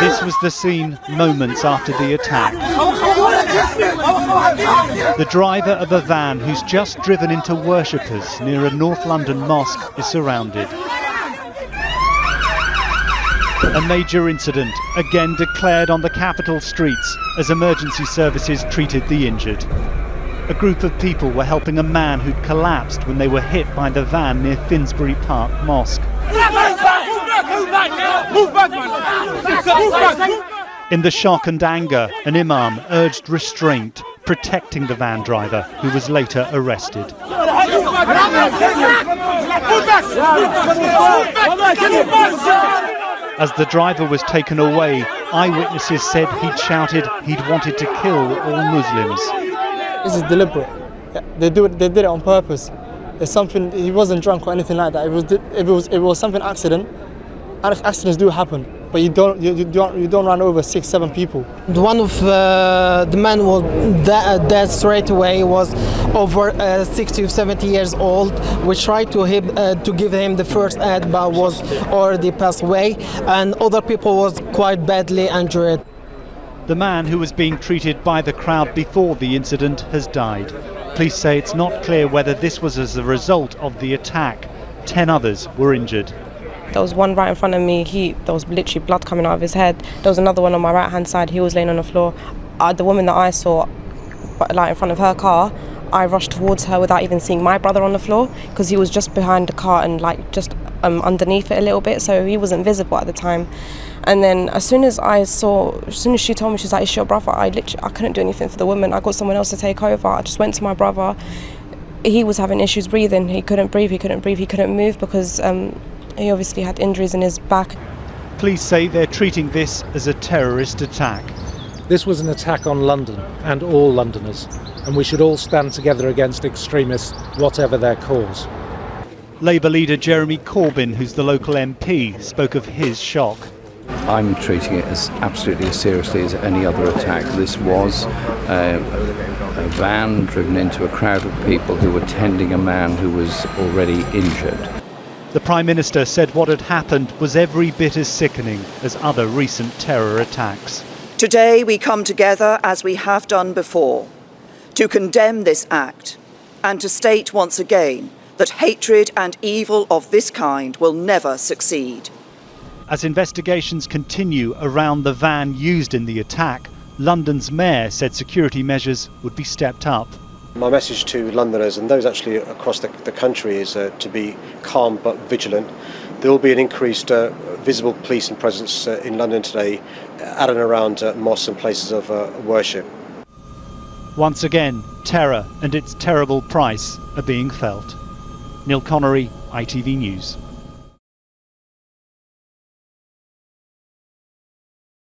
This was the scene moments after the attack. The driver of a van who's just driven into worshippers near a North London mosque is surrounded. A major incident again declared on the capital streets as emergency services treated the injured. A group of people were helping a man who'd collapsed when they were hit by the van near Finsbury Park Mosque. In the shock and anger, an imam urged restraint, protecting the van driver, who was later arrested. As the driver was taken away, eyewitnesses said he'd shouted he'd wanted to kill all Muslims. This is deliberate. They did it on purpose. It's something. He wasn't drunk or anything like that. It was something accident. Accidents do happen, but you don't run over 6-7 people. One of the men was dead straight away. Was over 60 or 70 years old. We tried to give him the first aid, but was already passed away, and other people was quite badly injured. The man who was being treated by the crowd before the incident has died. Police say it's not clear whether this was as a result of the attack. 10 others were injured. There was one right in front of me, there was literally blood coming out of his head. There was another one on my right hand side, he was laying on the floor. The woman that I saw like in front of her car, I rushed towards her without even seeing my brother on the floor, because he was just behind the car and like just underneath it a little bit, so he wasn't visible at the time. And then as soon as she told me, she's like, "It's your brother," I couldn't do anything for the woman. I got someone else to take over. I just went to my brother. He was having issues breathing. He couldn't breathe, he couldn't move because he obviously had injuries in his back. Police say they're treating this as a terrorist attack. This was an attack on London and all Londoners, and we should all stand together against extremists, whatever their cause. Labour leader Jeremy Corbyn, who's the local MP, spoke of his shock. I'm treating it as absolutely as seriously as any other attack. This was a van driven into a crowd of people who were tending a man who was already injured. The Prime Minister said what had happened was every bit as sickening as other recent terror attacks. Today we come together, as we have done before, to condemn this act and to state once again that hatred and evil of this kind will never succeed. As investigations continue around the van used in the attack, London's mayor said security measures would be stepped up. My message to Londoners and those actually across the country is to be calm but vigilant. There will be an increased visible policing presence in London today at and around mosques and places of worship. Once again, terror and its terrible price are being felt. Neil Connery, ITV News.